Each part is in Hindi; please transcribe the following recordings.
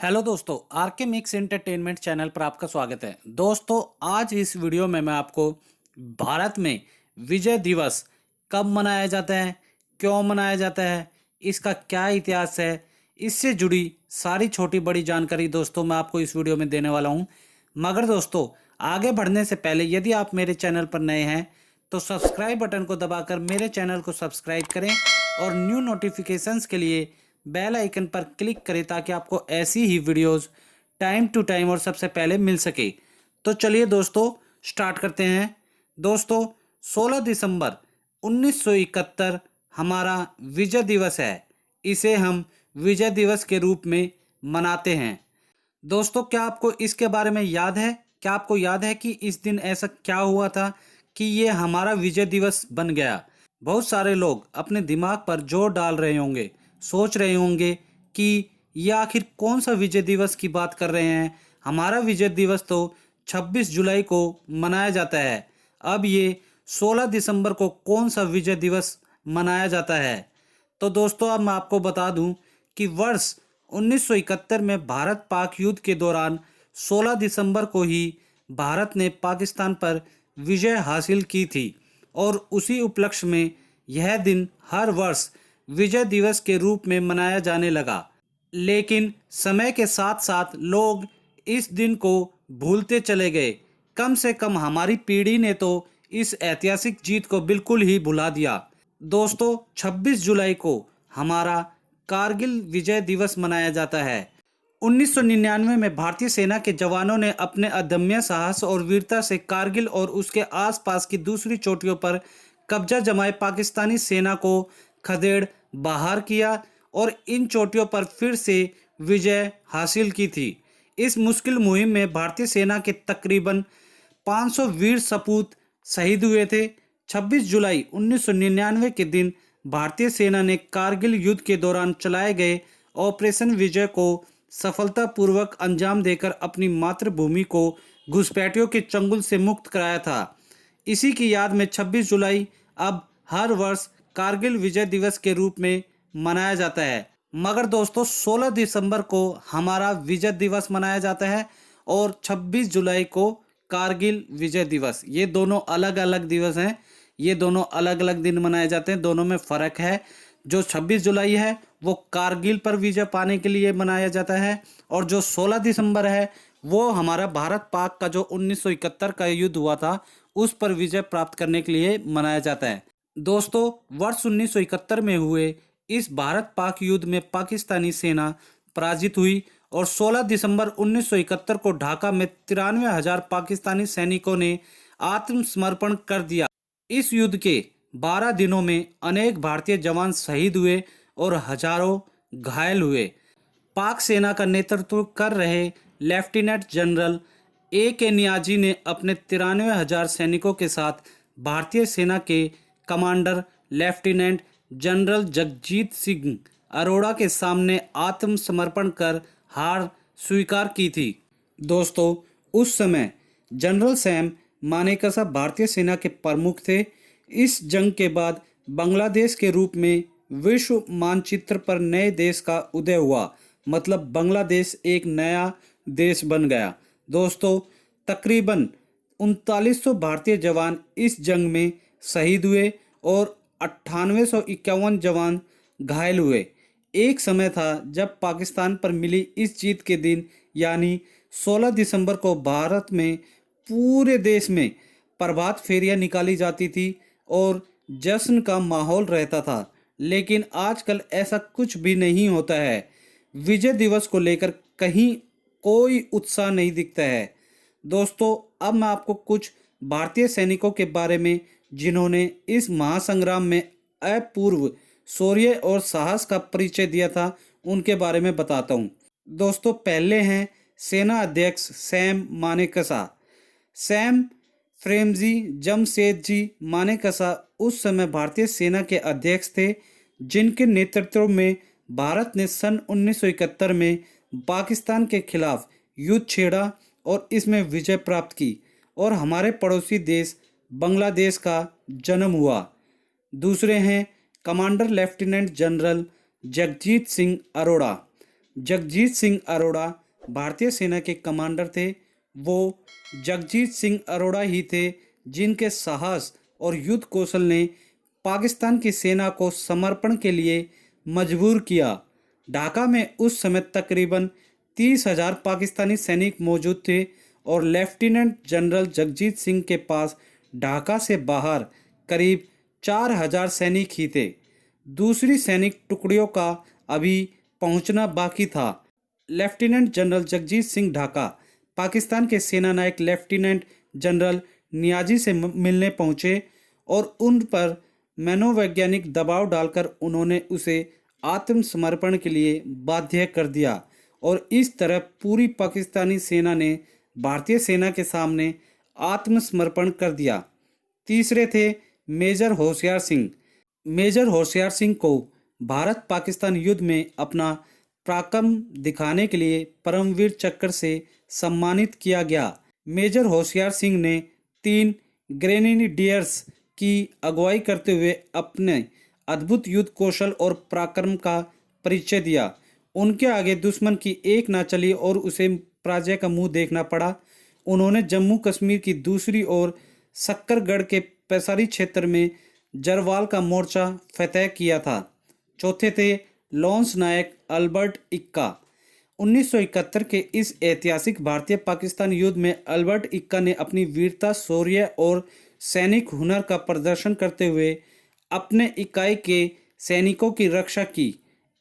हेलो दोस्तों, आर के मिक्स एंटरटेनमेंट चैनल पर आपका स्वागत है। दोस्तों, आज इस वीडियो में मैं आपको भारत में विजय दिवस कब मनाया जाता है, क्यों मनाया जाता है, इसका क्या इतिहास है, इससे जुड़ी सारी छोटी बड़ी जानकारी दोस्तों मैं आपको इस वीडियो में देने वाला हूं। मगर दोस्तों, आगे बढ़ने से पहले यदि आप मेरे चैनल पर नए हैं तो सब्सक्राइब बटन को दबाकर मेरे चैनल को सब्सक्राइब करें और न्यू नोटिफिकेशंस के लिए बेल आइकन पर क्लिक करें ताकि आपको ऐसी ही वीडियोस टाइम टू टाइम और सबसे पहले मिल सके। तो चलिए दोस्तों, स्टार्ट करते हैं। दोस्तों, 16 दिसंबर 1971 हमारा विजय दिवस है। इसे हम विजय दिवस के रूप में मनाते हैं। दोस्तों, क्या आपको इसके बारे में याद है? क्या आपको याद है कि इस दिन ऐसा क्या हुआ था कि ये हमारा विजय दिवस बन गया? बहुत सारे लोग अपने दिमाग पर जोर डाल रहे होंगे, सोच रहे होंगे कि ये आखिर कौन सा विजय दिवस की बात कर रहे हैं। हमारा विजय दिवस तो 26 जुलाई को मनाया जाता है। अब ये 16 दिसंबर को कौन सा विजय दिवस मनाया जाता है? तो दोस्तों, अब मैं आपको बता दूं कि वर्ष 1971 में भारत पाक युद्ध के दौरान 16 दिसंबर को ही भारत ने पाकिस्तान पर विजय हासिल की थी और उसी उपलक्ष्य में यह दिन हर वर्ष विजय दिवस के रूप में मनाया जाने लगा। लेकिन समय के साथ साथ लोग इस दिन को भूलते चले गए। कम से कम हमारी पीढ़ी ने तो इस ऐतिहासिक जीत को बिल्कुल ही भुला दिया। दोस्तों, 26 जुलाई को हमारा कारगिल विजय दिवस मनाया जाता है। 1999 में भारतीय सेना के जवानों ने अपने अदम्य साहस और वीरता से कारगिल और उसके आसपास की दूसरी चोटियों पर कब्जा जमाए पाकिस्तानी सेना को खदेड़ बाहर किया और इन चोटियों पर फिर से विजय हासिल की थी। इस मुश्किल मुहिम में भारतीय सेना के तकरीबन 500 वीर सपूत शहीद हुए थे। 26 जुलाई 1999 के दिन भारतीय सेना ने कारगिल युद्ध के दौरान चलाए गए ऑपरेशन विजय को सफलतापूर्वक अंजाम देकर अपनी मातृभूमि को घुसपैठियों के चंगुल से मुक्त कराया था। इसी की याद में 26 जुलाई अब हर वर्ष कारगिल विजय दिवस के रूप में मनाया जाता है। मगर दोस्तों, 16 दिसंबर को हमारा विजय दिवस मनाया जाता है और 26 जुलाई को कारगिल विजय दिवस। ये दोनों अलग अलग दिवस हैं। ये दोनों अलग अलग दिन मनाए जाते हैं, दोनों में फ़र्क है। जो 26 जुलाई है वो कारगिल पर विजय पाने के लिए मनाया जाता है और जो 16 दिसंबर है वो हमारा भारत पाक का जो 1971 का युद्ध हुआ था उस पर विजय प्राप्त करने के लिए मनाया जाता है। दोस्तों, वर्ष 1971 में हुए इस भारत पाक युद्ध में पाकिस्तानी सेना पराजित हुई और 16 दिसंबर 1971 को ढाका में 93,000 पाकिस्तानी सैनिकों ने आत्मसमर्पण कर दिया। इस युद्ध के 12 दिनों में अनेक भारतीय जवान शहीद हुए और हजारों घायल हुए। पाक सेना का नेतृत्व कर रहे लेफ्टिनेंट जनरल A.K. नियाजी ने अपने 93,000 सैनिकों के साथ भारतीय सेना के commander lieutenant general Jagjit Singh Arora के सामने आत्मसमर्पण कर हार स्वीकार की थी। दोस्तों, उस समय जनरल सैम मानेकशा भारतीय सेना के प्रमुख थे। इस जंग के बाद बांग्लादेश के रूप में विश्व मानचित्र पर नए देश का उदय हुआ, मतलब बांग्लादेश एक नया देश बन गया। दोस्तों, तकरीबन 3900 भारतीय जवान इस जंग में शहीद हुए और 9851 जवान घायल हुए। एक समय था जब पाकिस्तान पर मिली इस जीत के दिन यानी 16 दिसंबर को भारत में पूरे देश में प्रभात फेरियां निकाली जाती थी और जश्न का माहौल रहता था। लेकिन आजकल ऐसा कुछ भी नहीं होता है। विजय दिवस को लेकर कहीं कोई उत्साह नहीं दिखता है। दोस्तों, अब मैं आपको कुछ भारतीय सैनिकों के बारे में जिन्होंने इस महासंग्राम में अपूर्व शौर्य और साहस का परिचय दिया था उनके बारे में बताता हूँ। दोस्तों, पहले हैं सेना अध्यक्ष सैम मानेकशा। सैम फ्रेमजी जमशेदजी मानेकशा उस समय भारतीय सेना के अध्यक्ष थे जिनके नेतृत्व में भारत ने सन 1971 में पाकिस्तान के खिलाफ युद्ध छेड़ा और इसमें विजय प्राप्त की और हमारे पड़ोसी देश बांग्लादेश का जन्म हुआ। दूसरे हैं commander lieutenant general Jagjit Singh Arora. Jagjit Singh Arora भारतीय सेना के कमांडर थे। वो जगजीत सिंह अरोड़ा ही थे जिनके साहस और युद्ध कौशल ने पाकिस्तान की सेना को समर्पण के लिए मजबूर किया। ढाका में उस समय तकरीबन 30,000 पाकिस्तानी सैनिक मौजूद थे और लेफ्टिनेंट जनरल जगजीत सिंह के पास ढाका से बाहर करीब 4,000 सैनिक ही थे। दूसरी सैनिक टुकड़ियों का अभी पहुंचना बाकी था। लेफ्टिनेंट जनरल जगजीत सिंह ढाका पाकिस्तान के सेना नायक लेफ्टिनेंट जनरल नियाजी से मिलने पहुंचे और उन पर मनोवैज्ञानिक दबाव डालकर उन्होंने उसे आत्मसमर्पण के लिए बाध्य कर दिया और इस तरह पूरी पाकिस्तानी सेना ने भारतीय सेना के सामने आत्मसमर्पण कर दिया। तीसरे थे मेजर होशियार सिंह। मेजर होशियार सिंह को भारत पाकिस्तान युद्ध में अपना पराक्रम दिखाने के लिए परमवीर चक्र से सम्मानित किया गया। मेजर होशियार सिंह ने 3 ग्रेनेडियर्स की अगुवाई करते हुए अपने अद्भुत युद्ध कौशल और पराक्रम का परिचय दिया। उनके आगे दुश्मन की एक ना चली और उसे पराजय का मुंह देखना पड़ा। उन्होंने जम्मू कश्मीर की दूसरी ओर सक्करगढ़ के पैसारी क्षेत्र में जरवाल का मोर्चा फतेह किया था। चौथे थे लॉन्स नायक अल्बर्ट इक्का। 1971 के इस ऐतिहासिक भारतीय पाकिस्तान युद्ध में अल्बर्ट इक्का ने अपनी वीरता, शौर्य और सैनिक हुनर का प्रदर्शन करते हुए अपने इकाई के सैनिकों की रक्षा की।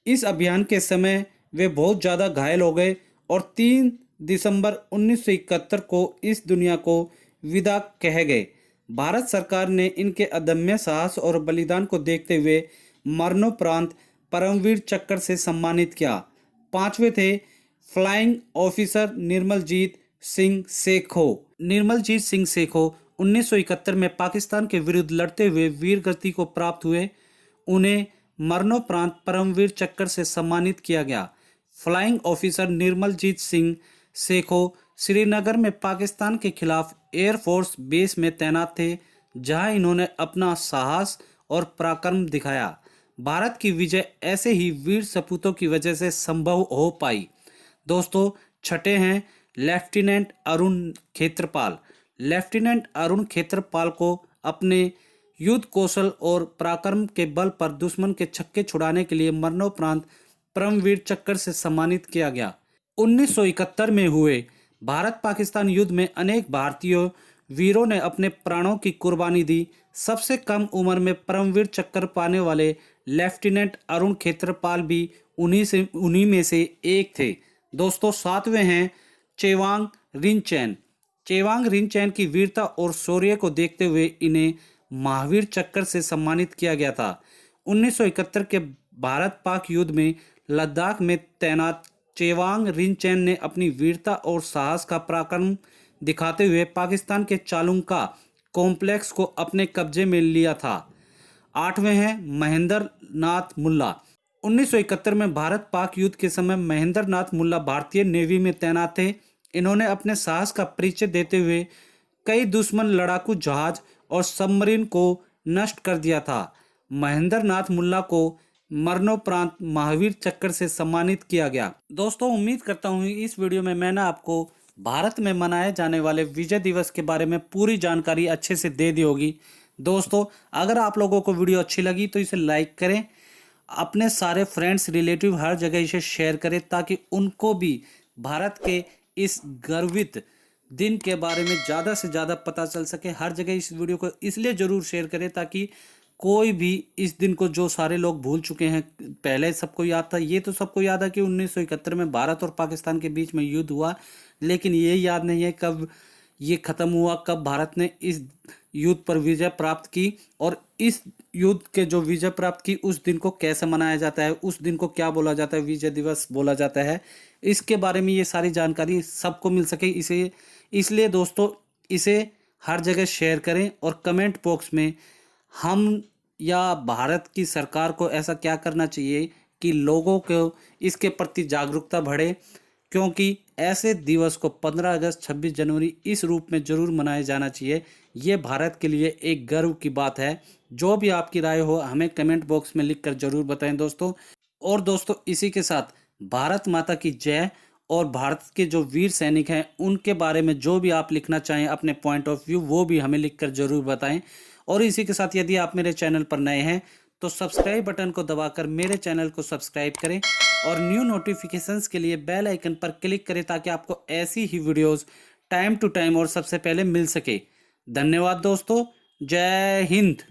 इस अभियान के समय वे बहुत ज़्यादा घायल हो गए और 3 दिसंबर 1971 को इस दुनिया को विदा कह गए। भारत सरकार ने इनके अदम्य साहस और बलिदान को देखते हुए मरणोपरांत परमवीर चक्र से सम्मानित किया। 5वें थे फ्लाइंग ऑफिसर निर्मलजीत सिंह सेखो। निर्मलजीत सिंह सेखो 1971 में पाकिस्तान के विरुद्ध लड़ते हुए वीर गति को प्राप्त हुए। उन्हें मरणोपरांत परमवीर चक्र से सम्मानित किया गया। फ्लाइंग ऑफिसर निर्मलजीत सिंह सेखो श्रीनगर में पाकिस्तान के खिलाफ एयरफोर्स बेस में तैनात थे, जहां इन्होंने अपना साहस और पराक्रम दिखाया। भारत की विजय ऐसे ही वीर सपूतों की वजह से संभव हो पाई। दोस्तों, छठे हैं लेफ्टिनेंट अरुण खेत्रपाल। लेफ्टिनेंट अरुण खेत्रपाल को अपने युद्ध कौशल और पराक्रम के बल पर दुश्मन के छक्के छुड़ाने के लिए मरणोपरांत परमवीर चक्र से सम्मानित किया गया। 1971 में हुए भारत पाकिस्तान युद्ध में अनेक भारतीय वीरों ने अपने प्राणों की कुर्बानी दी। सबसे कम उम्र में परमवीर चक्र पाने वाले लेफ्टिनेंट अरुण खेत्रपाल भी उन्हीं में से एक थे। दोस्तों, 7वें हैं चेवांग रिनचैन। चेवांग रिनचैन की वीरता और शौर्य को देखते हुए इन्हें महावीर चक्र से सम्मानित किया गया था। 1971 के भारत पाक युद्ध में लद्दाख में तैनात चेवांग रिनचैन ने अपनी वीरता और साहस का पराक्रम दिखाते हुए पाकिस्तान के चालुंका कॉम्प्लेक्स को अपने कब्जे में लिया था। 8वें हैं महेंद्र नाथ मुल्ला। 1971 में भारत पाक युद्ध के समय महेंद्र नाथ मुल्ला भारतीय नेवी में तैनात थे। इन्होंने अपने साहस का परिचय देते हुए कई दुश्मन लड़ाकू जहाज और सबमरीन को नष्ट कर दिया था। महेंद्र नाथ मुल्ला को मरणोपरांत महावीर चक्र से सम्मानित किया गया। दोस्तों, उम्मीद करता हूँ इस वीडियो में मैंने आपको भारत में मनाए जाने वाले विजय दिवस के बारे में पूरी जानकारी अच्छे से दे दी होगी। दोस्तों, अगर आप लोगों को वीडियो अच्छी लगी तो इसे लाइक करें, अपने सारे फ्रेंड्स रिलेटिव हर जगह इसे शेयर करें ताकि उनको भी भारत के इस गर्वित दिन के बारे में ज़्यादा से ज़्यादा पता चल सके। हर जगह इस वीडियो को इसलिए ज़रूर शेयर करें ताकि कोई भी इस दिन को, जो सारे लोग भूल चुके हैं, पहले सबको याद था, ये तो सबको याद है कि 1971 में भारत और पाकिस्तान के बीच में युद्ध हुआ, लेकिन ये याद नहीं है कब ये ख़त्म हुआ, कब भारत ने इस युद्ध पर विजय प्राप्त की और इस युद्ध के जो विजय प्राप्त की उस दिन को कैसे मनाया जाता है, उस दिन को क्या बोला जाता है, विजय दिवस बोला जाता है। इसके बारे में ये सारी जानकारी सबको मिल सके इसलिए दोस्तों इसे हर जगह शेयर करें और कमेंट बॉक्स में हम या भारत की सरकार को ऐसा क्या करना चाहिए कि लोगों को इसके प्रति जागरूकता बढ़े, क्योंकि ऐसे दिवस को 15 अगस्त 26 जनवरी इस रूप में ज़रूर मनाया जाना चाहिए। ये भारत के लिए एक गर्व की बात है। जो भी आपकी राय हो हमें कमेंट बॉक्स में लिखकर ज़रूर बताएं दोस्तों। और दोस्तों, इसी के साथ भारत माता की जय और भारत के जो वीर सैनिक हैं उनके बारे में जो भी आप लिखना चाहें अपने पॉइंट ऑफ व्यू, वो भी हमें लिखकर जरूर बताएं। और इसी के साथ यदि आप मेरे चैनल पर नए हैं तो सब्सक्राइब बटन को दबाकर मेरे चैनल को सब्सक्राइब करें और न्यू नोटिफिकेशंस के लिए बेल आइकन पर क्लिक करें ताकि आपको ऐसी ही वीडियोस टाइम टू टाइम और सबसे पहले मिल सके। धन्यवाद दोस्तों। जय हिंद।